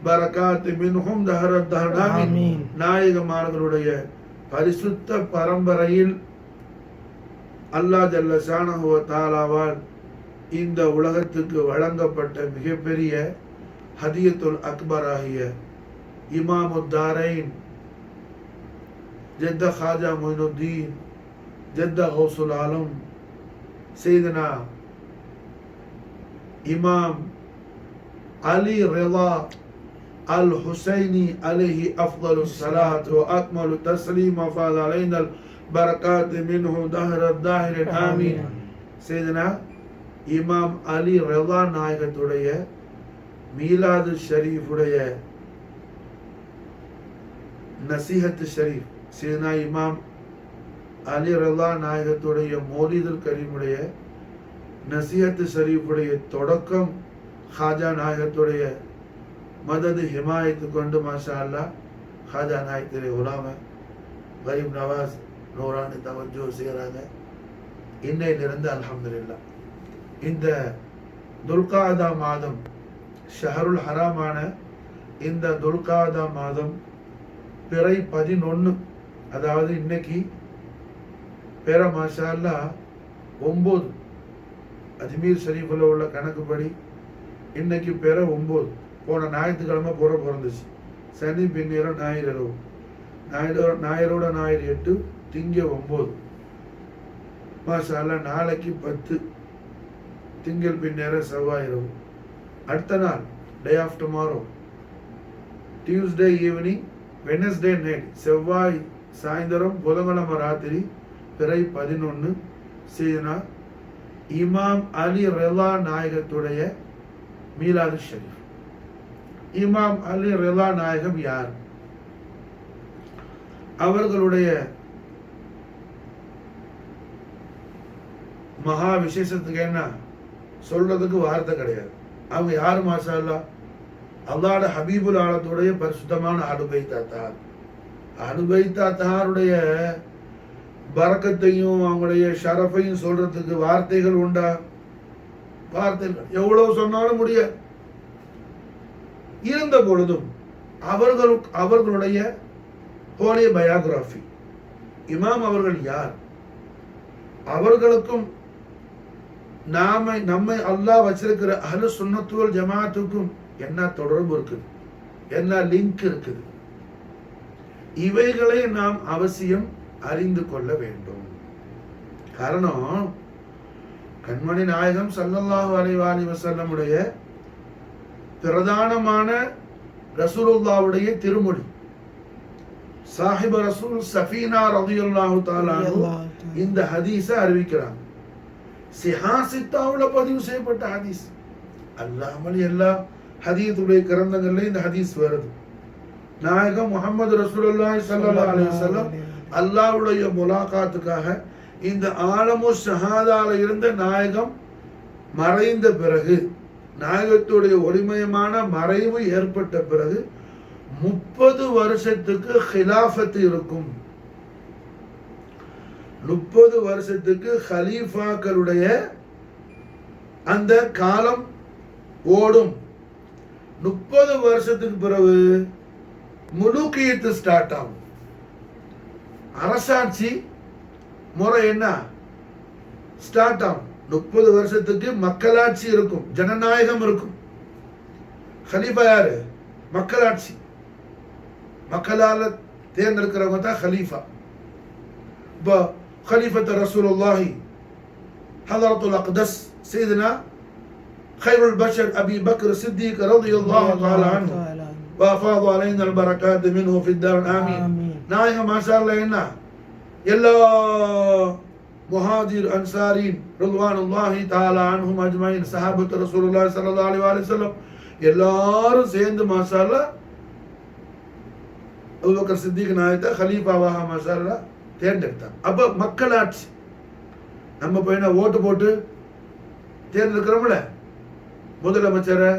बरकात मिनहुम दहरत दहरामीन. நாயகமார்களுடைய பரிசுத்த பரம்பரையில் அல்லாஹ் ஜல்ல ஷானஹு வ தஆலாவால் இந்த உலகத்துக்கு வழங்கப்பட்ட மிகப்பெரிய ஹதியத்துல் அக்பர் ஆகிய இமாமுத் தாரைன் जद्द ख्वाजा मोइनुद्दीन जद्द गौसुल आलम सैयदना इमाम अली रिज़ा अल हुसैनी अलैहि अफदलुस सलात व अकमलुत तस्लीम वफाद अलैना बरकात मिनहु दहरत दाहिर आमीन. सैयदना इमाम अली रिज़ा நாயகத்துடைய மீலாது ஷரீஃபுடைய நசீஹத் ஷரீஃப் சீனா இமாம் அலி ரல்லா நாயகத்துடைய மௌலிதுல் கரீமுடைய நசீஹத் ஷரீஃபுடைய தொடக்கம் ஹாஜா நாயகத்துடைய மதது ஹிமாயத்து கொண்டு மாஷா அல்லாஹ் ஹாஜா நாயகத்துடைய உலாம கரீம் நவாஸ் நூரானி தவஜ்ஜோ செய்கிறாங்க. இன்னையிலிருந்து அல்ஹம்துலில்லாஹ் இந்த துல்காதா மாதம் ஷஹருல் ஹராமான இந்த துல்காதா மாதம் பிறை 11, அதாவது இன்னைக்கு பேர மாஷா அல்லாஹ் 9 அஜ்மீர் ஷரீஃபில் உள்ள கணக்குப்படி இன்னைக்கு பேர 9. போன ஞாயிற்றுக்கிழமை பிறந்துச்சு. சனி பின்னேரம் ஞாயிறு இரவு, ஞாயிறோட ஞாயிறு 8, திங்க 9 மாஷா அல்லாஹ். நாளைக்கு 10 திங்கள் பின்னேரம் செவ்வாய் இரவு. அடுத்த நாள் day of tomorrow Tuesday evening Wednesday night செவ்வாய் சாயந்தரம் புதன்கிழமை ராத்திரி பிறை 11 சீனா இமாம் அலி ரிலா நாயகத்துடைய மீலாது ஷரீஃப். இமாம் அலி ரிலா நாயகம் யார்? அவர்களுடைய மகா விசேஷத்துக்கு என்ன சொல்றதுக்கு வார்த்தை கிடையாது. அவங்க யாரு மாஷா அல்லாஹ்? அல்லாஹ்வுடைய ஹபீபுல் ஆலத்துடைய பரிசுத்தமான அனுபைத்தாத்தாருடைய பரக்கத்தையும் அவங்களுடைய ஷரஃபையும் சொல்றதுக்கு வார்த்தைகள் உண்டா? வார்த்தைகள் எவ்வளவு சொன்னாலும் முடியாது. இருந்த பொழுதும் அவர்களுடைய ஹோலி பயோகிராஃபி இமாம் அவர்கள் யார், அவர்களுக்கும் நம்மை அல்லாஹ் வச்சிருக்கிற அஹ்லு சுன்னத்து வல் ஜமாஅத்துக்கும் என்ன தொடர்பு இருக்குது, என்ன லிங்க் இருக்குது, இவைகளை நாம் அவசியம் அறிந்து கொள்ள வேண்டும். காரணம், கண்மணி நாயகம் ஸல்லல்லாஹு அலைஹி வஸல்லமுடைய பிரதானமான ரசூலுல்லாஹ்வுடைய திருமொழி, சாஹிப ரசூல் சஃபீனா ரலியல்லாஹு தஆலா இந்த ஹதீஸை அறிவிக்கிறாங்க. சிஹாசித்தாவுல பதிவு செய்யப்பட்ட ஹதீஸ் அல்லாமல் எல்லா ஹதீஸுடைய கிரந்தங்கள்ல இந்த ஹதீஸ் வருது. நாயகம் முஹம்மது ரசூலுல்லாஹி ஸல்லல்லாஹு அலைஹி வஸல்லம் அல்லாஹ்வுடைய முலாகாத்துக்காக இந்த ஆலமு ஷஹாதால இருந்த நாயகம் மறைந்த பிறகு, நாயகத்துடைய ஒளிமயமான மறைவு ஏற்பட்ட பிறகு 30 வருஷத்துக்கு ஹிலாஃபத் இருக்கும். 30 வருஷத்துக்கு ஹலீஃபாக்களுடைய அந்த காலம் ஓடும். 30 வருஷத்துக்கு பிறகு முலுக்கியத்து ஸ்டார்ட் ஆகும். அரசாட்சி முறை என்ன ஸ்டார்ட் ஆகும். 30 வருஷத்துக்கு மக்களாட்சி இருக்கும், ஜனநாயகம் இருக்கும். ஹலீஃபா யாரு? மக்களாட்சி, மக்களால தேர்ந்தெடுக்கிறவங்க தான் ஹலீஃபா. இப்போ خليفة رسول الله حضرة الأقدس سيدنا خير البشر أبي بكر الصديق رضي الله تعالى عنه وأفاض علينا البركات منه في الدار آمين. نايها ما شاء الله إنا يلا مهاجر أنصارين رضوان الله تعالى عنهم أجمعين صحابة رسول الله صلى الله عليه وسلم எல்லாரும் சேர்ந்து மாஷால்லா அபூபக்கர் சித்திக் நாயத்தை ஹலீஃபாவாக மாஷால்லா தேர்ந்தெடுத்தாங்க. அப்ப மக்களாட்சி, நம்ம போய் ஓட்டு போட்டு தேர்ந்தெடுக்கிறோம்ல முதலமைச்சரை,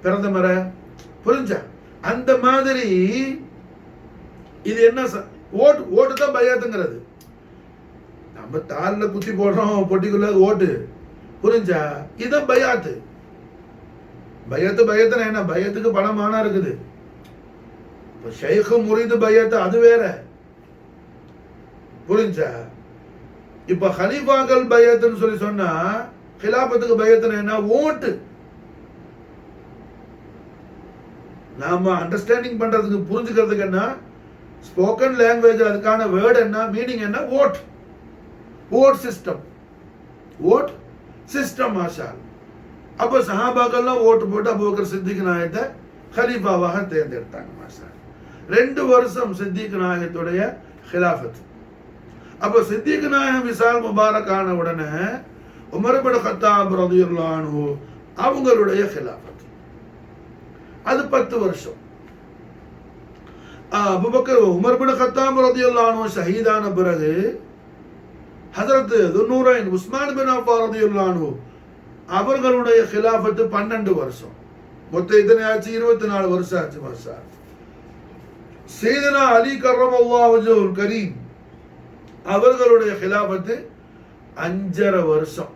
பிரதமரை, புரிஞ்சா? அந்த மாதிரி இது என்ன ஓட்டு தான் பையாத்துங்கிறது. நம்ம தாளில் குத்தி போடுறோம் பொட்டிக்குள்ள ஓட்டு, புரிஞ்சா? இதுதான் பையாத்து. பையத்துனா என்ன? பையத்துக்கு பணம் ஆனா இருக்குது. இப்போ ஷைഖ് முரீது பையத்து அது வேற, புரிஞ்சா? இப்ப ஹலீஃபாக்கள் பையத்துன்னு சொல்லி சொன்னா ஹிலாபத்துக்கு பையத்துனா என்ன? ஓட்டு. நாம அண்டர்ஸ்டாண்டிங் பண்றதுக்கு, புரிஞ்சுக்கிறதுக்கு என்ன ஸ்போக்கன் லாங்குவேஜ், அதுக்கான வேர்டு என்ன, மீனிங் என்ன? Vote. Vote system, vote system. மாஷா. அப்ப சஹாபாக்கள்லாம் ஓட்டு போட்டு அபூபக்கர் சித்திக் நாயகத்தை ஹலீஃபாவாக தேர்ந்தெடுத்தாங்க. மாஷா. 2 வருஷம் சித்திக் நாயகத்துடைய ஹிலாஃபத். அப்ப சித்திக் நாயகம் விசால் முபாரக் ஆன உடனே உமர் இப்னு கத்தாப் ரலியல்லாஹு அன்ஹு அவங்களுடைய ஹிலாஃபத், அது 10 வருஷம். அபூபக்கர் உமர் இப்னு கத்தாப் ரலியல்லாஹு அன்ஹு ஷஹீதான பிறகு ஹஜ்ரத் துன்னூரைன் உஸ்மான் பின் அஃபான் ரலியல்லாஹு அன்ஹு அவர்களுடைய ஹிலாஃபத் 12 வருஷம். மொத்தம் எத்தனை ஆச்சு? 24 வருஷம் ஆச்சு. மாஷா. சையதுனா அலி கர்ரமல்லாஹு வஜ்ஹுல் கரீம் அவர்களுடைய ஹிலாஃபத் 5.5 வருஷம்.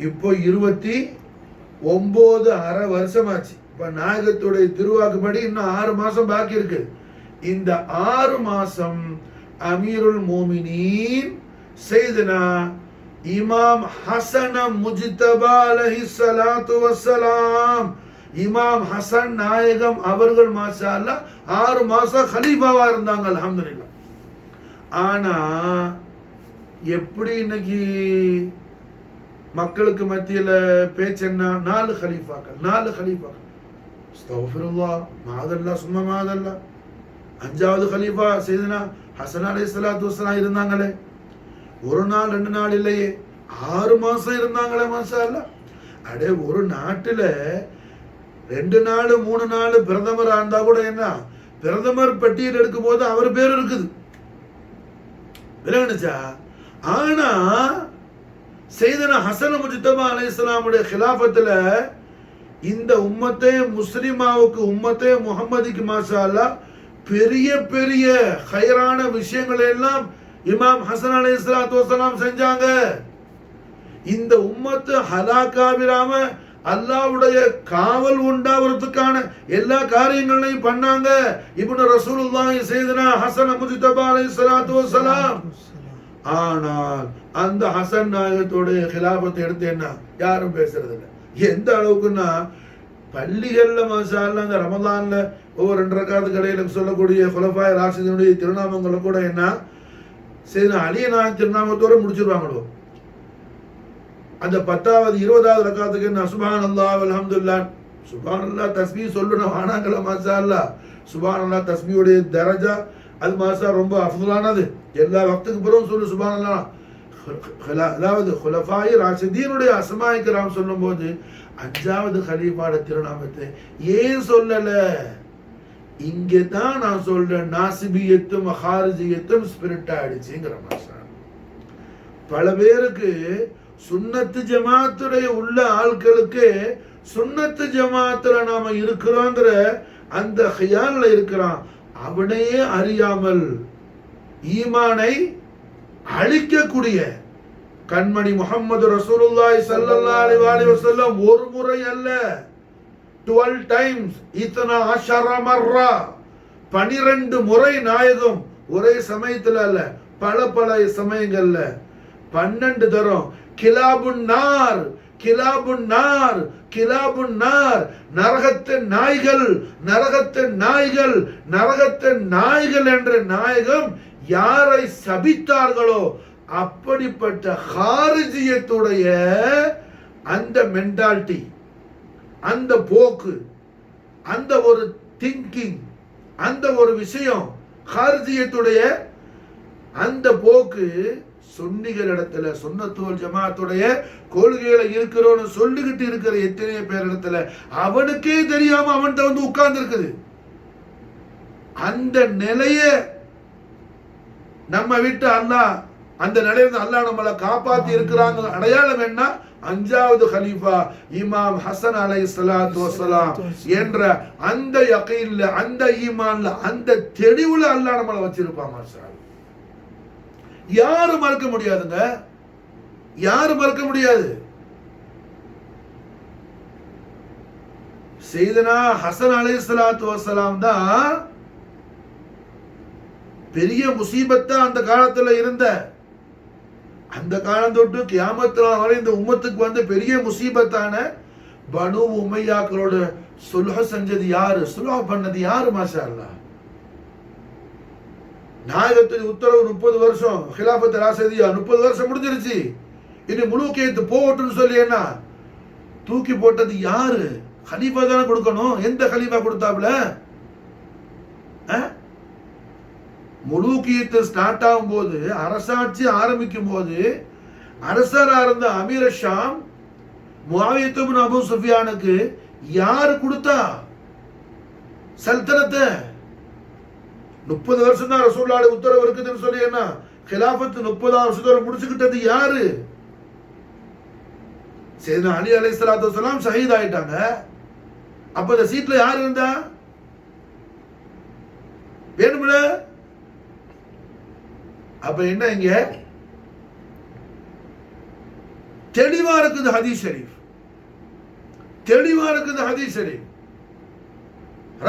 இப்போ 29.5 வருஷம் ஆச்சு. இப்ப நாயகத்துடைய திருவாக்குப்படி இன்னும் 6 மாசம் பாக்கி இருக்கு. இந்த 6 மாசம் அமீருல் மோமினீன் சையதுனா இமாம் ஹசன் முஜ்தபா அலைஹிஸ்ஸலாத்து வஸ்ஸலாம், இமாம் ஹசன் நாயகம் அவர்கள் மாஷா அல்லாஹ் 6 மாசம் கலீஃபாவா இருந்தாங்க. அல்ஹம்துலில்லாஹ். ஆனா எப்படி இன்னைக்கு மக்களுக்கு மத்தியில பேச்சு என்ன? 4 கலீஃபாக்கள், 4 கலீஃபாக்கள். அஸ்தக்ஃபிருல்லாஹ், மாதல்லா சும்மா மாதல்லா. 5வது கலீஃபா சையதுனா ஹசன் அலைஹிஸ்ஸலாத்து வஸ்ஸலாம் இருந்தாங்களே, 1 நாள் 2 நாள் இல்லையே, 6 மாசம் இருந்தாங்களே. மாஷா அல்லாஹ். அடே, ஒரு நாட்டுல 2 நாள் 3 நாள் பிரதமர் இருந்தா கூட என்ன, பிரதமர் பட்டியல் எடுக்கும் போது அவர் பேர் இருக்குது, விளங்குச்சா? ஆனா சையதுனா ஹசன் முஜ்தபா அலைஹிஸ்ஸலாமுடைய ஹிலாஃபத்துல இந்த உம்மத்தே முஸ்லிமாவுக்கு, உம்மத்தே முஹம்மதிக்கு மாஷா அல்லாஹ் பெரிய பெரிய ஹைரான விஷயங்களை எல்லாம் இமாம் ஹசன் அலைஹிஸ்ஸலாத்து வஸ்ஸலாம் செஞ்சாங்க. இந்த உம்மத்து ஹலாக்காவிராம அல்லாஹ்வுடைய காவல் உண்டாவதுக்கான எல்லா காரியங்களையும் பண்ணாங்க. இப்னு ரசூலுல்லாஹி சையதுனா ஹசன் முஜ்தபா அலைஹிஸ்ஸலாத்து வஸ்ஸலாம் ஆனால் அந்த ஹசன் நாயகத்தோடைய ஹிலாபத்தை எடுத்து என்ன யாரும் பேசுறது இல்லை. எந்த அளவுக்குன்னா பள்ளிகள்ல மாஷாஅல்லாஹ் அந்த ரமலான்ல ஒவ்வொரு 2 ரக்காத்து கடையில சொல்லக்கூடிய குலஃபாய் ராஷிதனுடைய திருநாமங்களை கூட என்ன சரி அலிய நாயகம் திருநாமத்தோட முடிச்சிருவாங்களோ. அந்த 10வது 20வது ரக்காத்துக்கு என்ன சுப்ஹானல்லாஹ் வல்ஹம்துலில்லாஹ் சுப்ஹானல்லாஹ் தஸ்பீஹ் சொல்லணும் ஆனாங்கள மாஷாஅல்லாஹ். சுப்ஹானல்லாஹ் தஸ்பீஹுடைய தரஜா அது மாஷா ரொம்ப அஃதலானது. எல்லா வக்துக்கு பிறகும் சொல்லு சுப்ஹானல்லாஹ். அதாவது குலஃபாய் ராஷிதீனுடைய அஸ்மாஇ கிராம் சொல்லும்போது 5வது கலீஃபாட திருநாமத்தை ஏன் சொல்லல? இங்கே தான் நான் சொல்றேன் நாசிபியத்தும் ஹாரிஜியத்தும் ஸ்பிரிட் ஆயிடுச்சுங்கிற மாஷா. பல பேருக்கு சுன்னத்து ஜமாத்துடைய உள்ள ஆட்களுக்கு சுன்னத்து ஜமாத்துல நாம இருக்கிறோங்கிற அந்த ஹியால்ல இருக்கிறான். அவனையே அறியாமல் ஈமானை அழிக்கக்கூடிய கண்மணி முஹம்மது ரசூலுல்லாஹி ஸல்லல்லாஹு அலைஹி வஸல்லம் ஒரு முறை அல்ல 12 டைம்ஸ் இத்தனா அஷர மர்ரா 12 முறை நாயகம் ஒரே சமயத்துல அல்ல பல பல சமயங்கள்ல 12 தரம் கிலாபுன் நார் கிலாபுன் நார் கிலாபுன் நார் நரகத்தின் நாய்கள் நரகத்தின் நாய்கள் நரகத்தின் நாய்கள் என்ற நாயகம் யாரை சபித்தார்களோ அப்படிப்பட்ட ஹாரிஜியத்துடைய அந்த மென்டாலிட்டி அந்த போக்கு அந்த ஒரு திங்கிங் அந்த ஒரு விஷயம் ஹாரிஜியத்துடைய அந்த போக்கு சுன்னிகள் இடத்துல சுன்னத்து வல் ஜமாஅத்துடைய கொள்கைகளை இருக்கிறோன்னு சொல்லிக்கிட்டு இருக்கிற எத்தனை பேர் இடத்துல அவனுக்கே தெரியாம அவன்கிட்ட வந்து உட்கார்ந்து இருக்குது. அந்த நிலைய நம்ம விட்டு அல்லாஹ் அந்த நிலையில அல்லாஹ் நம்மளை காப்பாத்தி இருக்கிறாங்க. அடையாளம் என்ன? 5வது கலீஃபா இமாம் ஹசன் அலைஹிஸ்ஸலாத்து வஸ்ஸலாம் என்ற அந்த யகீன்ல அந்த ஈமான்ல அந்த தெளிவுல அல்லாஹ் நம்மளை வச்சிருப்பான். மாஷா யாரும் மறக்க முடியாதுங்க, யாரும் மறக்க முடியாது. சையதுனா ஹசன் அலைஹிஸ்ஸலாத்து வஸ்ஸலாம் தான் பெரிய முசீபத்தா அந்த காலத்துல இருந்த அந்த காலம் தொட்டு கியாமத் நாள் வரை இந்த உம்மத்துக்கு வந்து பெரிய முசீபத்தான பனு உமையாக்களோட சுல்ஹ் செஞ்சது யாரு? சுல்ஹ் பண்ணது யாரு? மாஷா அல்லாஹ். நாயகத்தின் உத்தரவு 30 வருஷம் ஹிலாஃபத் ராஷிதியா 30 வருஷம் முடிஞ்சிருச்சு. இனி முழுக்கியத்து போகட்டும்னு சொல்லி என்ன தூக்கி போட்டது யாரு? கலீஃபா தானே கொடுக்கணும். எந்த கலீஃபா கொடுத்தாப்ல? முழுக்கியத்து ஸ்டார்ட் ஆகும் போது அரசாட்சி ஆரம்பிக்கும் போது அரசரா இருந்த அமீர் ஷாம் முஆவியா இப்னு அபூ சுஃபியானுக்கு யாரு கொடுத்தா சல்தனத்தை? 30 வருஷம் தான் ரசூலுல்லாஹி உத்தரவு இருக்குதுன்னு சொல்லி என்ன கிலாஃபத் 30 வருஷத்தோட முடிச்சுக்கிட்டது யாரு? சையதுனா அலி அலைஹிஸ்ஸலாத்து வஸலாம் ஷஹீத் ஆயிட்டாங்க. அப்ப இந்த சீட்ல யார் இருந்தா? வேணும்ல? அப்ப என்ன இங்க தெளிவா இருக்குது ஹதீஸ் ஷரீஃப், தெளிவா இருக்குது ஹதீஸ் ஷரீஃப்.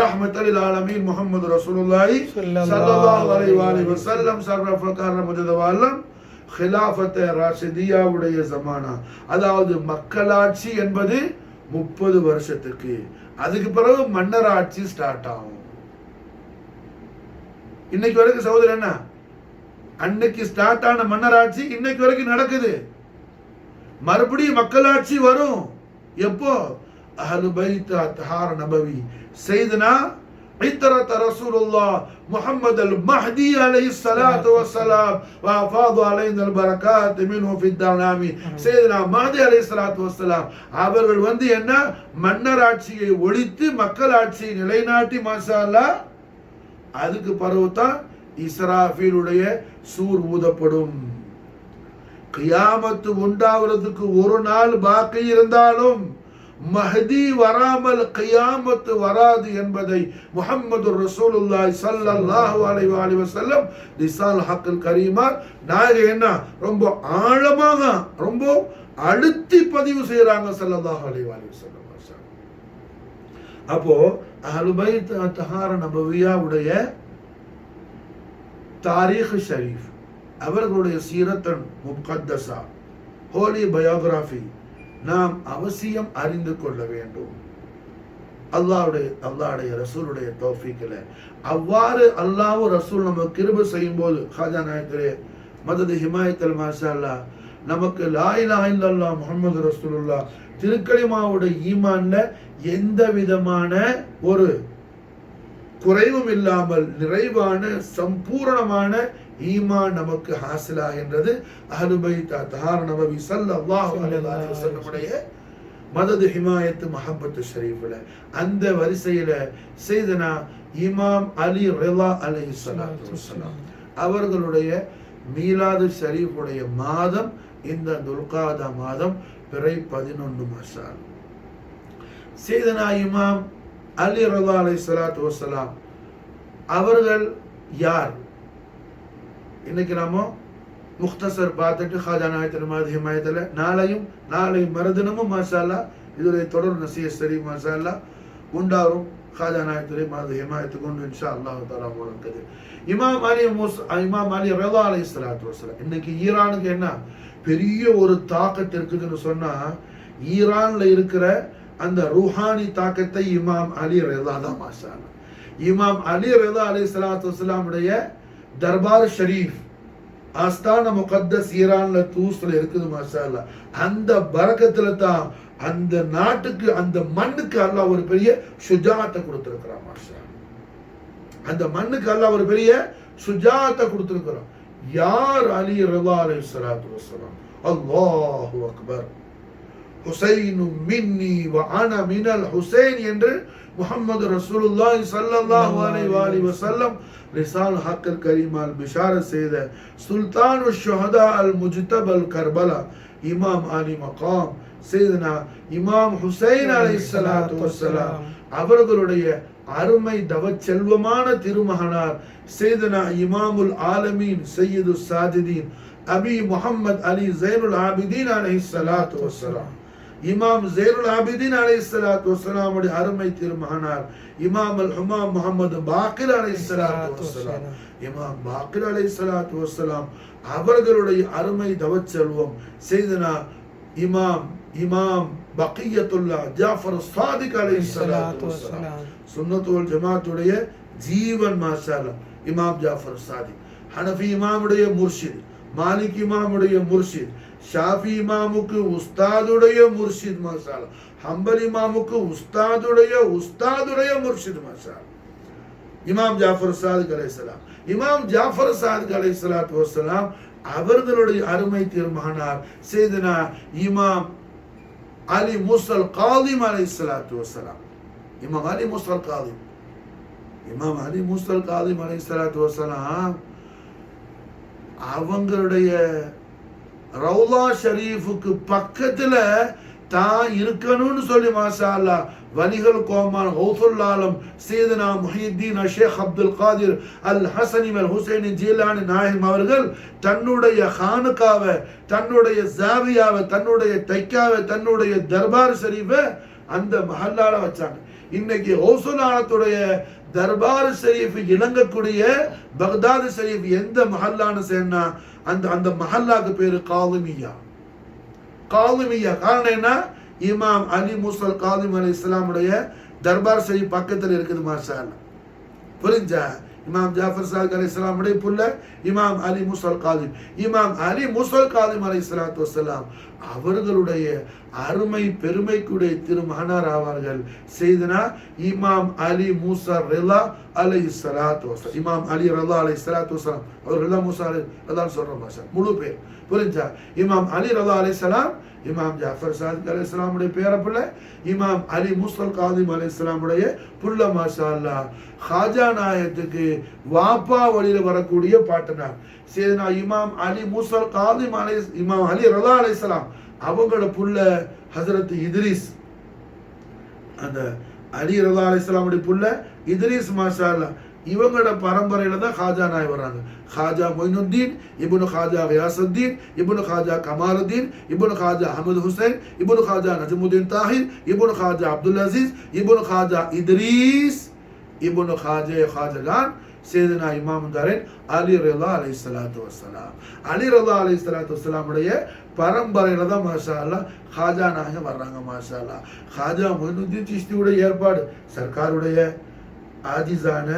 ரஹ்மத்துல் ஆலமீன் முஹம்மது ரசூலுல்லாஹி ஸல்லல்லாஹு அலைஹி வஸல்லம் ஷர்ரஃப கர்ரம ஜதவாலம் خلافت ராஷிதியாவுடைய ஜமானா, அதாவது மக்களாட்சி என்பது 30 வருஷத்துக்கு. அதுக்கு பிறகு மன்னர் ஆட்சி ஸ்டார்ட் ஆகும். இன்னைக்கு வரைக்கும் சகோதரர் என்ன அன்னைக்கு ஸ்டார்ட் ஆன மன்னர் ஆட்சி இன்னைக்கு வரைக்கும் நடக்குது. மறுபடியும் மக்களாட்சி வரும். எப்போ? அஹ்லு பைத் அத்ஹார் நபவி சையதுனா இத்ரத் ரசூலுல்லாஹ் முஹம்மது அல் மஹ்தி அலைஹிஸ் ஸலாத்து வஸ்ஸலாம் வஃபாது அலைனா அல் பரகாத் மின்ஹு ஃபித் தனாமி சையதுனா மஹ்தி அலைஹிஸ் ஸலாத்து வஸ்ஸலாம் அவர்கள் வந்து என்ன மன்னர் ஆட்சியை ஒழித்து மக்களாட்சியை நிலைநாட்டி மாஷா அல்லாஹ் அதுக்கு பிறகுதான் இஸ்ராஃபீலுடைய சூர் ஊதப்படும். கியாமத்து உண்டாவதுக்கு ஒரு நாள் பாக்கி இருந்தாலும் மஹ்தி வராமல் கியாமத்து வராது என்பதை முஹம்மது ரசூலுல்லாஹி ஸல்லல்லாஹு அலைஹி வஸல்லம் லிசான் ஹக்கில் கரீமா நாயகம் என்ன ரொம்ப ஆழமாக ரொம்ப அழுத்தி பதிவு செய்யறாங்க ஸல்லல்லாஹு அலைஹி வஸல்லம். அப்போ அஹ்லு பைத் அத்ஹார் நபவியா உடைய தாரீக் ஷரீஃப் அவர்களுடைய சீரத்தன் முகத்தஸா, ஹோலி பயோகிராஃபி நாம் அவசியம் அறிந்து கொள்ள வேண்டும். அல்லாஹ்வுடைய ரசூலுடைய தௌஃபீக்கில் அவ்வாறு அல்லாஹ்வும் ரசூல் நமக்கு கிருபை செய்யும் போது ஹாஜா நாயக்கரே மதது ஹிமாயத்தல் மாஷா அல்லாஹ் நமக்கு லா இலாஹா இல்லல்லாஹ் முஹம்மது ரசூலுல்லாஹ் திருக்கலிமாவுடைய ஈமான்ல எந்த விதமான ஒரு குறைவும் இல்லாமல் நிறைவான சம்பூரணமான ஈமான் நமக்கு ஹாசிலா என்றது அஹ்லுல் பைத் தஹார் நபவி ஸல்லல்லாஹு அலைஹி வஸல்லம் மதது ஹிமாயத்து மஹப்பத்து ஷரீஃபில் அந்த வரிசையில செய்தனா இமாம் அலி ரிலா அலைஹிஸ்ஸலாத்து வஸ்ஸலாம் அவர்களுடைய மீலாது ஷரீஃபுடைய மாதம் இந்த துல்காதா மாதம் பிறை 11 மாஷால். செய்தனா இமாம் அலி ரிலா அலைஹிஸ்ஸலாத்து வஸ்ஸலாம் அவர்கள் யார்? இன்னைக்கு நாம முக்தசர் பார்த்துட்டு ஹாஜா நாயத்தர் மாதிரி ஹிமாயத்தில் நாளை மறுதினமும் மாஷா அல்லாஹ் இதுடைய தொடர் நசீஹத் ஷரீஃப் மாஷா அல்லாஹ் உண்டாரும் ஹாஜா நாயத்தரை மாதிரி ஹிமாயத்து கொண்டு இன்ஷா அல்லாஹ் தஆலா முழங்குது. இமாம் அலி ரிலா அலைஹிஸ்ஸலாத்து வஸ்ஸலாம் இன்னைக்கு ஈரானுக்கு என்ன பெரிய ஒரு தாக்கத்து இருக்குதுன்னு சொன்னா, ஈரான்ல இருக்கிற அந்த ரூஹானி தாக்கத்தை இமாம் அலி ரிலா தான் மாஷா அல்லாஹ். இமாம் அலி ரிலா அலைஹிஸ்ஸலாத்து வஸ்ஸலாமுடைய தர்பார் ஷரீஃப் ஆஸ்தான முகத்தஸ் ஈரான்ல தூஸ்ல இருக்குது மாஷா அல்லாஹ். அந்த பரக்கத்துல தான் அந்த நாட்டுக்கு அந்த மண்ணுக்கு அல்லாஹ் ஒரு பெரிய சுஜாத்தை கொடுத்திருக்கிறான் மாஷா அல்லாஹ். அந்த மண்ணுக்கு அல்லாஹ் ஒரு பெரிய சுஜாத்தை கொடுத்திருக்கிறான். யார் அலி ரிலா அலைஹிஸ்ஸலாத்து வஸ்ஸலாம்? அல்லாஹு அக்பர். ஹுசைனு மின்னி வ அன மினல் ஹுசைன் என்று முஹம்மது ரசூலுல்லாஹி ஸல்லல்லாஹு அலைஹி வஸல்லம் ரிசால் ஹக்கர் கரீமால் பிஷாரத் செய்த சுல்தானு ஷுஹதா அல் முஜ்தபல் கர்பலா இமாம் அலி மகாம் செய்தனா இமாம் ஹுசைன் அலைஹிஸ்ஸலாத்து வஸ்ஸலாம் அவர்களுடைய அருமை தவச்செல்வமான திருமகனார் செய்தனா இமாமுல் ஆலமீன் சையது சாஜிதீன் அபி முஹம்மது அலி ஸைனுல் ஆபிதீன் அலைஹிஸ்ஸலாத்து வஸ்ஸலாம் இமாம் ஸைனுல் ஆபிதீன் அலைஹிஸ்ஸலாத்து வஸ்ஸலாம் உடைய அருமை திருமகனார் இமாம் அல் ஹுமாம் முஹம்மது பாக்கிர் அலைஹிஸ்ஸலாத்து வஸ்ஸலாம் இமாம் பாக்கிர் அலைஹிஸ்ஸலாத்து வஸ்ஸலாம் அவர்களுடைய அருமை தவச்செல்வம் செய்தனா இமாம் பக்கியத்துல்லாஹ் ஜாஃபர் சாதிக் அலைஹிஸ்ஸலாத்து வஸ்ஸலாம் சுன்னத்துல் ஜமாத்துடைய ஜீவன் மாஷா அல்லாஹ் இமாம் ஜாஃபர் சாதிக் ஹனஃபி இமாமுடைய முர்ஷித், மாலிக் இமாமுடைய முர்ஷித், ஷாஃபி இமாமுக்கு உஸ்தாதுடைய முர்ஷித் மாஷா அல்லாஹ், ஹம்பல் இமாமுக்கு உஸ்தாதுடைய முர்ஷித் மாஷா அல்லாஹ் இமாம் ஜாஃபர் சாதிக் அலைஹிஸ்ஸலாம். இமாம் ஜாஃபர் சாதிக் அலைஹிஸ்ஸலாத்து வஸ்ஸலாம் அவர்களுடைய அருமை திருமகனார் செய்தனா இமாம் அலி மூஸல் காதிம் அலைஹிஸ்ஸலாத்து வஸ்ஸலாம். இமாம் அலி மூஸல் காதிம் அலைஹிஸ்ஸலாத்து வஸ்ஸலாம் அவங்களுடைய ரவுலா ஷரீஃபுக்கு பக்கத்துல தான் இருக்கணும்னு சொல்லி மாஷா அல்லாஹ் வலிகள் கோமான் ஹௌசுல் ஆலம் சையதுனா முஹியுத்தீன் ஷேக் அப்துல் காதிர் அல் ஹசனி வல் ஹுசைனி ஜீலானி நாயிம் அவர்கள் தன்னுடைய கானுக்காவை, தன்னுடைய ஜாவியாவை, தன்னுடைய தைக்காவை, தன்னுடைய தர்பார் ஷரீஃபை அந்த மஹல்லால வச்சாங்க. இன்னைக்கு ஹௌசுல் ஆலத்துடைய தர்பார் ஷரீஃப் இலங்கக்கூடிய பக்தாது ஷரீஃப் எந்த மஹல்லான்னு சேர்னா அந்த மஹல்லாக்கு பேரு காலிமியா. காரணம் என்ன? இமாம் அலி மூஸல் காதிம் அலைஹிஸ்ஸலாமுடைய தர்பார் ஷரீஃப் பக்கத்தில் இருக்குது மாஷா அல்லாஹ். புரிஞ்சா? இமாம் ஜாஃபர் சாதிக் அலைஹிஸ்ஸலாமுடைய புள்ள இமாம் அலி மூஸல் காதிம். இமாம் அலி மூஸல் காதிம் அலைஹிஸ்ஸலாத்து வஸ்ஸலாம் அவர்களுடைய அருமை பெருமைக்குடைய திருமகனார் ஆவார்கள். செய்தனா இமாம் அலி மூஸா ரிலா அலைஹிஸ்ஸலாத்து வஸ்ஸலாம். இமாம் அலி ரிலா அலைஹிஸ்ஸலாத்து வஸ்ஸலாம் அவர் ரிலா மூஸா ரிலா சொல்ற மாஷா முழு பேர். புரிஞ்சா? இமாம் அலி ரிலா அலைஹிஸ்ஸலாம் இமாம் ஜாஃபர் சாதிக் அலைஹிஸ்ஸலாமுடைய பேரப்புள்ள இமாம் அலி மூஸல் காதிம் அலைஹிஸ்ஸலாமுடைய புள்ள மாஷா அல்லாஹ். ஹாஜா நாயத்துக்கு வாப்பா வழியில வரக்கூடிய பாட்டனார் செய்தனா இமாம் அலி மூஸல் காதிம் இமாம் அலி ரிலா அலைஹிஸ்ஸலாம் அவங்களோட புள்ள ஹஜரத் இத்ரீஸ். அந்த அலி ரிலா அலைஹிஸ்ஸலாமுடைய புள்ள இத்ரீஸ் மாஷா அல்லாஹ் இவங்களோட பரம்பரையில தான் ஹாஜா நாய் வர்றாங்க. ஹாஜா மொயினுத்தீன் இப்னு ஹாஜா கியாசுத்தீன் இப்னு ஹாஜா கமாலுத்தீன் இப்னு ஹாஜா அஹமது ஹுசைன் இப்னு ஹாஜா நஜ்முத்தீன் தாஹிர் இப்னு ஹாஜா அப்துல் அசீஸ் இப்னு ஹாஜா இத்ரீஸ் இப்னு ஹாஜாகான் சேதுனா இமாம் தாரேன் அலி ரலா அலைஹிஸ்ஸலாத்து வஸ்ஸலாம். அலி ரலா அலைஹிஸ்ஸலாத்து வஸ்ஸலாமுடைய பரம்பரையில தான் மாஷா அல்லாஹ் ஹாஜா நாயகம் வர்றாங்க. மாஷா அல்லாஹ் ஹாஜா மொய்னுத்தீன் சிஷ்தியுடைய ஏற்பாடு, சர்க்காருடைய ஆஜிஸான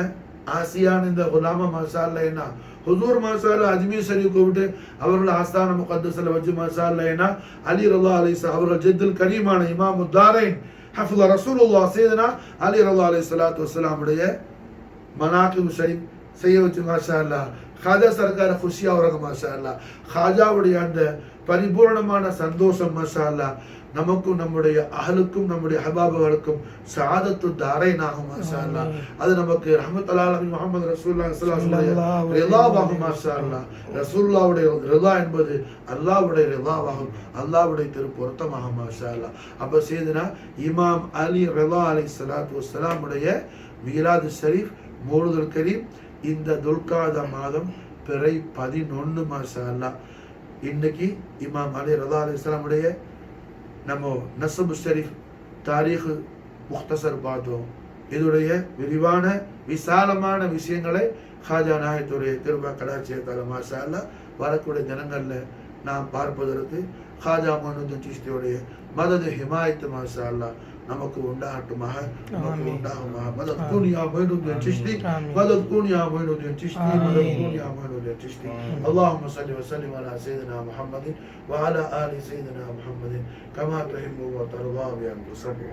ஆசியான இந்த குலாம மாஷா அல்லாஹ் என்ன ஹுசூர் மாஷா அல்லாஹ் அஜ்மீர் ஷரீஃப் கூப்பிட்டு அவர்கள் ஆஸ்தான முகத்தஸில் வச்சு மாஷா அல்லாஹ் என்ன அலி ரலா அலைஹிஸ்ஸலாம் அவர்கள் ஜெத்துல் கரீமான இமாம் தாரைன் ஹஃபித ரசூலுல்லாஹ் சேதுனா அலி ரலா அலைஹிஸ்ஸலாத்து வஸ்ஸலாமுடைய மனாகிப் ஷரீஃப் செய்ய வச்சு மாஷா அல்லாஹ் ஹாஜா சர்க்கார குஷியா வராங்க. மாஷா அல்லாஹ் ஹாஜாவுடைய அந்த பரிபூர்ணமான சந்தோஷம் மாஷா அல்லாஹ் நமக்கும் நம்முடைய அஹலுக்கும் நம்முடைய ஹபாபுகளுக்கும் ஸஆதத்து தாரைனாகும். மாஷா அல்லாஹ் அது நமக்கு ரஹ்மத்துல் ஆலமீன் முஹம்மது ரசூலுல்லாஹி ஸல்லல்லாஹு அலைஹி வஸல்லம் ரிலாவாகும். மாஷா அல்லாஹ் ரசூலுல்லாஹ்வுடைய ரிலா என்பது அல்லாஹ்வுடைய ரிலாவாகும், அல்லாஹ்வுடைய திருப்பொருத்தமாகும். மாஷா அல்லாஹ் அப்ப சேதுனா இமாம் அலி ரிலா அலைஹிஸ்ஸலாத்து வஸ்ஸலாம் உடைய மீலாது ஷரீஃப் மௌலூதுல் கரீம் இந்த துல்காதா மாதம் பிறை 11. மாஷா அல்லாஹ் இன்னைக்கு இமாம் அலி ரலா அலைஹிஸ்ஸலாம் உடைய நம்ம நஸ்பு ஷரீஃப் தாரீഖ് முக்தசர் பார்த்தோம். இதோடைய விரிவான விசாலமான விஷயங்களை ஹாஜா நாயகத்துடைய கிருபா கடாட்சியத்தால மாஷா அல்லாஹ் வரக்கூடிய தினங்கள்ல நாம் பார்ப்பதற்கு ஹாஜா மொய்னுத்தீன் சிஷ்தியுடைய மதது ஹிமாயத்து மாஷா அல்லாஹ் நமக்கு உண்டாகட்டுமாக, நமக்கு உண்டாகுமாக. மதத் கூனியா மொய்னுத்தீன் சிஷ்தி, மதத் கூனியா மொய்னுத்தீன் சிஷ்தி, மதத் கூனியா மொய்னுத்தீன் சிஷ்தி. அல்லாஹும்ம ஸல்லி வ ஸல்லிம் அலா சய்யிதினா முஹம்மதின் வ அலா ஆலி சய்யிதினா முஹம்மதின் கமா துஹிப்பு வ தர்தா பி அன் துஸல்லி.